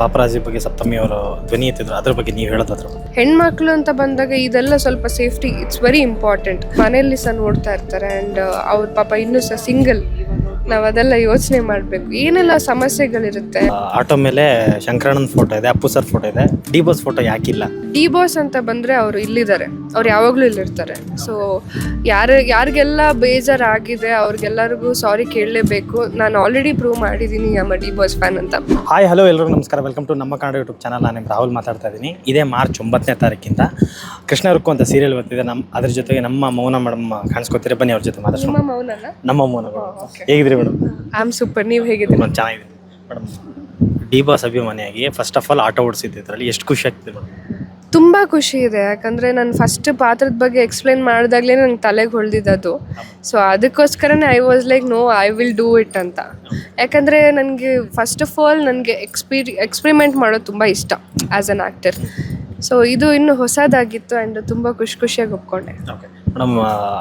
ಪಾಪರಾಜಿ ಬಗ್ಗೆ ಸಪ್ತಮಿ ಅವರು ಧ್ವನಿ ಎತ್ತಿದ್ರು, ಅದ್ರ ಬಗ್ಗೆ ನೀವು ಹೇಳೋದಾದ್ರು. ಹೆಣ್ಮಕ್ಳು ಅಂತ ಬಂದಾಗ ಇದೆಲ್ಲ ಸ್ವಲ್ಪ ಸೇಫ್ಟಿ ಇಟ್ಸ್ ವೆರಿ ಇಂಪಾರ್ಟೆಂಟ್. ಮನೆಯಲ್ಲಿ ಸಹ ನೋಡ್ತಾ ಇರ್ತಾರೆ ಆ್ಯಂಡ್ ಅವ್ರ ಪಾಪ ಇನ್ನೂ ಸಹ ಸಿಂಗಲ್. ನಾವು ಅದೆಲ್ಲ ಯೋಚನೆ ಮಾಡಬೇಕು, ಏನೆಲ್ಲ ಸಮಸ್ಯೆಗಳಿರುತ್ತೆ. ಆಟೋ ಮೇಲೆ ಶಂಕರಣ್ಣನ ಫೋಟೋ ಇದೆ, ಅಪ್ಪು ಸರ್ ಫೋಟೋ ಇದೆ, ಡಿ ಬಾಸ್ ಫೋಟೋ ಯಾಕಿಲ್ಲ? ಡಿ ಬಾಸ್ ಅಂತ ಬಂದರೆ ಅವರು ಇಲ್ಲಿದ್ದಾರೆ, ಅವ್ರು ಯಾವಾಗಲೂ ಇಲ್ಲಿರ್ತಾರೆ. ಸೊ ಯಾರಿಗೆಲ್ಲ ಬೇಜಾರಾಗಿದೆ ಅವ್ರಿಗೆಲ್ಲರಿಗೂ ಸಾರಿ ಕೇಳಲೇಬೇಕು. ನಾನು ಆಲ್ರೆಡಿ ಪ್ರೂವ್ ಮಾಡಿದ್ದೀನಿ ನಮ್ಮ ಡಿ ಬಾಸ್ ಫ್ಯಾನ್ ಅಂತ. ಹಾಯ್ ಹಲೋ ಎಲ್ಲರಿಗೂ ನಮಸ್ಕಾರ, ವೆಲ್ಕಮ್ ಟು ನಮ್ಮ ಕನ್ನಡ ಯೂಟ್ಯೂಬ್ ಚಾನಲ್. ನಾನು ರಾಹುಲ್ ಮಾತಾಡ್ತಾ ಇದ್ದೀನಿ. ಇದೇ ಮಾರ್ಚ್ 9ನೇ ತಾರೀಕಿಂದ ಕೃಷ್ಣ ರುಕ್ಕು ಅಂತ ಸೀರಿಯಲ್ ಬರ್ತಿದೆ. ಅದ್ರ ಜೊತೆಗೆ ನಮ್ಮ ಮೌನ ಮೇಡಮ್ ಕಾಣಿಸ್ಕೊತೀರಿ, ಬನ್ನಿ ಅವ್ರ ಜೊತೆ ಮಾತಾಡ್ಸೋಣ. ನಮ್ಮ ಮೌನ ಹೇಗಿದ್ರಿ ಮೇಡಮ್? ಐ ಆಮ್ ಸೂಪರ್, ನೀವು ಹೇಗಿದ್ದೀರಿ? ನಾನು ಚೆನ್ನಾಗಿದೆ ಮೇಡಮ್. ಡಿ ಬಾಸ್ ಅಭಿಮಾನಿಯಾಗಿ ಫಸ್ಟ್ ಆಫ್ ಆಲ್ ಆಟೋ ಓಡಿಸಿದ್ರಲ್ಲಿ ಎಷ್ಟು ಖುಷಿ ಆಗ್ತಿದೆ ಮೇಡಮ್? ತುಂಬ ಖುಷಿ ಇದೆ, ಯಾಕಂದರೆ ನಾನು ಫಸ್ಟ್ ಪಾತ್ರದ ಬಗ್ಗೆ ಎಕ್ಸ್ಪ್ಲೇನ್ ಮಾಡಿದಾಗಲೇ ನಂಗೆ ತಲೆಗೆ ಹೊಳ್ದಿದ್ದು. ಸೊ ಅದಕ್ಕೋಸ್ಕರನೇ I was like no I will do it ಅಂತ. ಯಾಕಂದರೆ ನನಗೆ ಫಸ್ಟ್ ಆಫ್ ಆಲ್ ನನಗೆ ಎಕ್ಸ್ಪೆರಿಮೆಂಟ್ ಮಾಡೋದು ತುಂಬ ಇಷ್ಟ ಆ್ಯಸ್ ಅನ್ ಆ್ಯಕ್ಟರ್. ಸೊ ಇದು ಇನ್ನೂ ಹೊಸದಾಗಿತ್ತು ಆ್ಯಂಡ್ ತುಂಬ ಖುಷಿಯಾಗಿ ಒಪ್ಕೊಂಡೆ. ಮೇಡಮ್,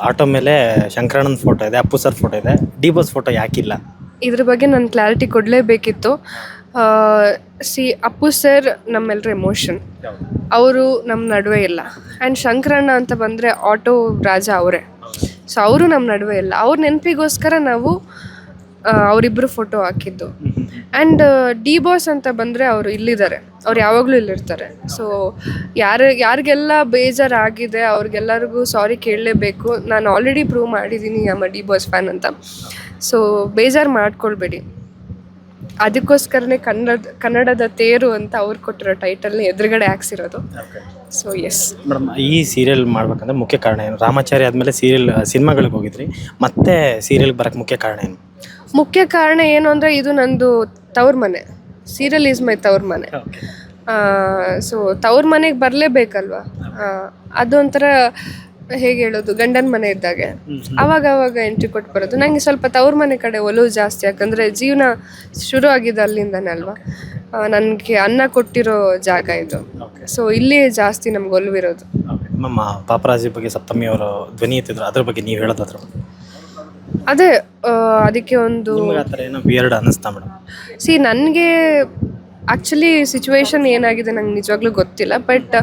ಆಟೋ ಮೇಲೆ ಶಂಕರಣ್ಣನ ಫೋಟೋ ಇದೆ, ಅಪ್ಪು ಸರ್ ಫೋಟೋ ಇದೆ, ಡಿ ಬಾಸ್ ಫೋಟೋ ಯಾಕಿಲ್ಲ? ಇದ್ರ ಬಗ್ಗೆ ನಾನು ಕ್ಲಾರಿಟಿ ಕೊಡಲೇಬೇಕಿತ್ತು. ಅಪ್ಪು ಸರ್ ನಮ್ಮೆಲ್ಲರ ಎಮೋಷನ್, ಅವರು ನಮ್ಮ ನಡುವೆ ಇಲ್ಲ. ಆ್ಯಂಡ್ ಶಂಕರಣ್ಣ ಅಂತ ಬಂದರೆ ಆಟೋ ರಾಜ ಅವರೇ. ಸೊ ಅವರು ನಮ್ಮ ನಡುವೆ ಇಲ್ಲ. ಅವ್ರ ನೆನಪಿಗೋಸ್ಕರ ನಾವು ಅವರಿಬ್ಬರು ಫೋಟೋ ಹಾಕಿದ್ದು. ಆ್ಯಂಡ್ ಡಿ ಬಾಸ್ ಅಂತ ಬಂದರೆ ಅವರು ಇಲ್ಲಿದ್ದಾರೆ, ಅವ್ರು ಯಾವಾಗಲೂ ಇಲ್ಲಿರ್ತಾರೆ. ಸೊ ಯಾರಿಗೆಲ್ಲ ಬೇಜಾರಾಗಿದೆ ಅವ್ರಿಗೆಲ್ಲರಿಗೂ ಸಾರಿ ಕೇಳಲೇಬೇಕು. ನಾನು ಆಲ್ರೆಡಿ ಪ್ರೂವ್ ಮಾಡಿದ್ದೀನಿ ನಮ್ಮ ಡಿ ಬಾಸ್ ಫ್ಯಾನ್ ಅಂತ. ಸೊ ಬೇಜಾರು ಮಾಡ್ಕೊಳ್ಬೇಡಿ. ಅದಕ್ಕೋಸ್ಕರನೇ ಕನ್ನಡದ ತೇರು ಅಂತ ಅವ್ರು ಕೊಟ್ಟಿರೋ ಟೈಟಲ್ನ ಎದುರುಗಡೆ ಹಾಕ್ಸಿರೋದು. ಸೊ ಎಸ್ ಮೇಡಮ್, ಈ ಸೀರಿಯಲ್ ಮಾಡ್ಬೇಕಂದ್ರೆ ಮುಖ್ಯ ಕಾರಣ ಏನು? ರಾಮಾಚಾರಿ ಆದಮೇಲೆ ಸಿನಿಮಾಗಳಿಗೆ ಹೋಗಿದ್ರಿ, ಮತ್ತೆ ಸೀರಿಯಲ್ಗೆ ಬರೋಕ್ಕೆ ಮುಖ್ಯ ಕಾರಣ ಏನು? ಮುಖ್ಯ ಕಾರಣ ಏನು ಅಂದರೆ, ಇದು ನಂದು ತವ್ರ ಮನೆ. ಸೀರಿಯಲ್ ಈಸ್ ಮೈ ತವ್ರ ಮನೆ. ಸೊ ತವ್ರ ಮನೆಗೆ ಬರಲೇಬೇಕಲ್ವ. ಅದೊಂಥರ ಹೇಗೆ ಹೇಳೋದು, ಗಂಡನ ಮನೆ ಇದ್ದಾಗೆ ಅವಾಗ ಎಂಟ್ರಿ ಕೊಟ್ಟು ಬರೋದು. ನನಗೆ ಸ್ವಲ್ಪ ತವ್ರ ಮನೆ ಕಡೆ ಒಲವು ಜಾಸ್ತಿ, ಯಾಕಂದರೆ ಜೀವನ ಶುರು ಆಗಿದೆ ಅಲ್ಲಿಂದನೇ ಅಲ್ವಾ. ನನಗೆ ಅನ್ನ ಕೊಟ್ಟಿರೋ ಜಾಗ ಇದು. ಸೊ ಇಲ್ಲಿ ಜಾಸ್ತಿ ನಮ್ಗೆ ಒಲವಿರೋದು. ನಮ್ಮ ಪಾಪರಾಜಿ ಬಗ್ಗೆ ಸಪ್ತಮಿ ಅವರು ಧ್ವನಿ ಎತ್ತಿದ್ರು, ಅದ್ರ ಬಗ್ಗೆ ನೀವು ಹೇಳೋದಾದ್ರು. ಅದೇ ಅದಕ್ಕೆ ಒಂದು ಏನೋ ವಿಯರ್ಡ್ ಅನ್ನಿಸ್ತಾ ಮೇಡಮ್? ನನಗೆ ಆ್ಯಕ್ಚುಲಿ ಸಿಚುವೇಶನ್ ಏನಾಗಿದೆ ನಂಗೆ ನಿಜವಾಗ್ಲೂ ಗೊತ್ತಿಲ್ಲ. But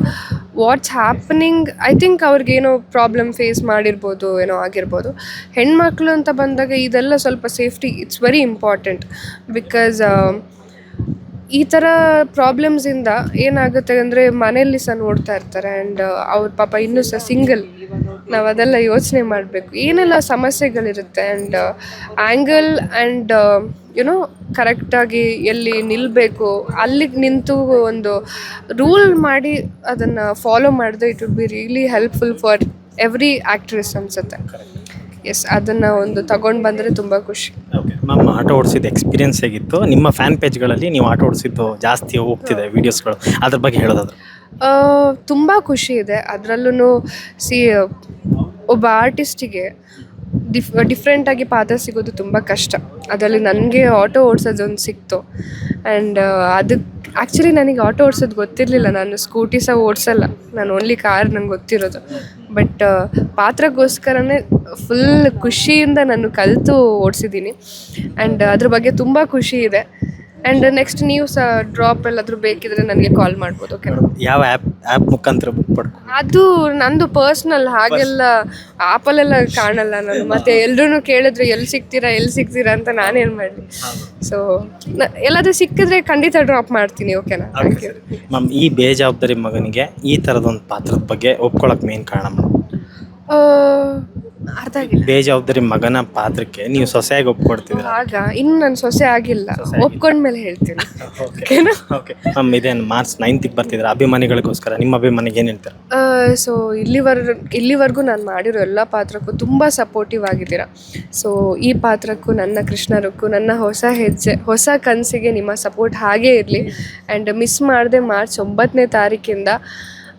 what's happening, I think ಅವ್ರಿಗೇನೋ ಪ್ರಾಬ್ಲಮ್ ಫೇಸ್ ಮಾಡಿರ್ಬೋದು, ಏನೋ ಆಗಿರ್ಬೋದು. ಹೆಣ್ಮಕ್ಳು ಅಂತ ಬಂದಾಗ ಇದೆಲ್ಲ ಸ್ವಲ್ಪ safety it's very important. Because ಈ ಥರ ಪ್ರಾಬ್ಲಮ್ಸಿಂದ ಏನಾಗುತ್ತೆ ಅಂದರೆ ಮನೆಯಲ್ಲಿ ಸಹ ನೋಡ್ತಾ ಇರ್ತಾರೆ ಆ್ಯಂಡ್ ಅವ್ರ ಪಾಪ ಇನ್ನೂ ಸಹ ಸಿಂಗಲ್. ನಾವು ಅದೆಲ್ಲ ಯೋಚನೆ ಮಾಡಬೇಕು, ಏನೆಲ್ಲ ಸಮಸ್ಯೆಗಳಿರುತ್ತೆ. ಆ್ಯಂಡ್ ಆ್ಯಂಗಲ್ ಆ್ಯಂಡ್ ಯುನೋ ಕರೆಕ್ಟಾಗಿ ಎಲ್ಲಿ ನಿಲ್ಲಬೇಕು ಅಲ್ಲಿಗೆ ನಿಂತು ಒಂದು ರೂಲ್ ಮಾಡಿ ಅದನ್ನು ಫಾಲೋ ಮಾಡಿದ್ರೆ it would be really helpful for every actress ಅನಿಸುತ್ತೆ. ಎಸ್, ಅದನ್ನು ಒಂದು ತಗೊಂಡು ಬಂದರೆ ತುಂಬ ಖುಷಿ. ಮ್ಯಾಮ್, ಆಟೋ ಓಡಿಸಿದ ಎಕ್ಸ್ಪೀರಿಯನ್ಸ್ ಹೇಗಿತ್ತು? ನಿಮ್ಮ ಫ್ಯಾನ್ ಪೇಜ್ಗಳಲ್ಲಿ ನೀವು ಆಟೋ ಓಡಿಸಿದ್ದು ಜಾಸ್ತಿ ಹೋಗ್ತಿದೆ ವೀಡಿಯೋಸ್ಗಳು, ಅದ್ರ ಬಗ್ಗೆ ಹೇಳೋದಾದ್ರೆ. ತುಂಬ ಖುಷಿ ಇದೆ. ಅದರಲ್ಲೂ ಒಬ್ಬ ಆರ್ಟಿಸ್ಟಿಗೆ ಡಿಫ್ರೆಂಟಾಗಿ ಪಾತ್ರ ಸಿಗೋದು ತುಂಬ ಕಷ್ಟ. ಅದರಲ್ಲಿ ನನಗೆ ಆಟೋ ಓಡಿಸೋದೊಂದು ಸಿಕ್ತು. ಆ್ಯಂಡ್ ಅದಕ್ಕೆ ಆ್ಯಕ್ಚುಲಿ ನನಗೆ ಆಟೋ ಓಡಿಸೋದು ಗೊತ್ತಿರಲಿಲ್ಲ. ನಾನು ಸ್ಕೂಟಿ ಸಹ ಓಡಿಸಲ್ಲ, ನಾನು ಓನ್ಲಿ ಕಾರ್ ನಂಗೆ ಗೊತ್ತಿರೋದು. ಬಟ್ ಪಾತ್ರಕ್ಕೋಸ್ಕರನೇ ಫುಲ್ ಖುಷಿಯಿಂದ ನಾನು ಕಲಿತು ಓಡಿಸಿದ್ದೀನಿ. ಆ್ಯಂಡ್ ಅದ್ರ ಬಗ್ಗೆ ತುಂಬ ಖುಷಿ ಇದೆ. ಆ್ಯಂಡ್ ನೆಕ್ಸ್ಟ್ ನೀವು ಸಹ ಡ್ರಾಪ್ ಎಲ್ಲಾದರೂ ಬೇಕಿದ್ರೆ ನನಗೆ ಕಾಲ್ ಮಾಡ್ಬೋದು. ಓಕೆ, ಯಾವ ಆ್ಯಪ್ ಮುಖಾಂತರ ಬುಕ್ ಮಾಡ್ಕೊ? ಅದು ನಂದು ಪರ್ಸ್ನಲ್, ಹಾಗೆಲ್ಲ ಆ್ಯಪಲ್ಲೆಲ್ಲ ಕಾಣಲ್ಲ ನಾನು. ಮತ್ತು ಎಲ್ಲರೂ ಕೇಳಿದ್ರೆ ಎಲ್ಲಿ ಸಿಗ್ತೀರಾ ಅಂತ ನಾನೇನು ಮಾಡಲಿ. ಸೊ ಎಲ್ಲಾದರೂ ಸಿಕ್ಕಿದ್ರೆ ಖಂಡಿತ ಡ್ರಾಪ್ ಮಾಡ್ತೀನಿ. ಓಕೆನಾ? Thank you ma'am. ಈ ಬೇಜವಾಬ್ದಾರಿ ಮಗನಿಗೆ ಈ ಥರದೊಂದು ಪಾತ್ರದ ಬಗ್ಗೆ ಒಪ್ಕೊಳ್ಳೋಕೆ ಮೇನ್ ಕಾರಣ ಮೇಡಮ್? ಅರ್ಥ ಆಗಿಲ್ಲ. ಬೇಜವಾಬ್ದಾರಿ ಮಗನ ಪಾತ್ರಕ್ಕೆ ನೀವು ಸೊಸೆಯಾಗಿ ಒಪ್ಕೊಡ್ತಿದ್ದೀರಾ? ಆಗ ಇನ್ನು ನಾನು ಸೊಸೆ ಆಗಿಲ್ಲ, ಒಪ್ಕೊಂಡ್ಮೇಲೆ ಹೇಳ್ತೀನಿ. ಓಕೆ ಮ್ಯಾಮ್, ಇದೇನು ಮಾರ್ಚ್ 9th ಬರ್ತಿದ್ರೆ ಅಭಿಮಾನಿಗಳಿಗೋಸ್ಕರ ನಿಮ್ಮ ಅಭಿಮಾನಿಗೆ ಏನು ಹೇಳ್ತಾರೆ? ಸೊ ಇಲ್ಲಿವರೆಗೂ ನಾನು ಮಾಡಿರೋ ಎಲ್ಲ ಪಾತ್ರಕ್ಕೂ ತುಂಬ ಸಪೋರ್ಟಿವ್ ಆಗಿದ್ದೀರಾ. ಸೊ ಈ ಪಾತ್ರಕ್ಕೂ, ನನ್ನ ಕೃಷ್ಣ ರುಕ್ಕು, ನನ್ನ ಹೊಸ ಹೆಜ್ಜೆ, ಹೊಸ ಕನಸಿಗೆ ನಿಮ್ಮ ಸಪೋರ್ಟ್ ಹಾಗೇ ಇರಲಿ. ಆ್ಯಂಡ್ ಮಿಸ್ ಮಾಡದೆ ಮಾರ್ಚ್ 9ನೇ ತಾರೀಕಿಂದ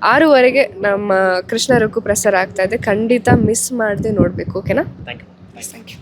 6:00 ನಮ್ಮ ಕೃಷ್ಣ ರುಕ್ಕು ಪ್ರಸಾರ ಆಗ್ತಾ ಇದೆ. ಖಂಡಿತ ಮಿಸ್ ಮಾಡದೆ ನೋಡಬೇಕು. ಓಕೆನಾ? Thank you.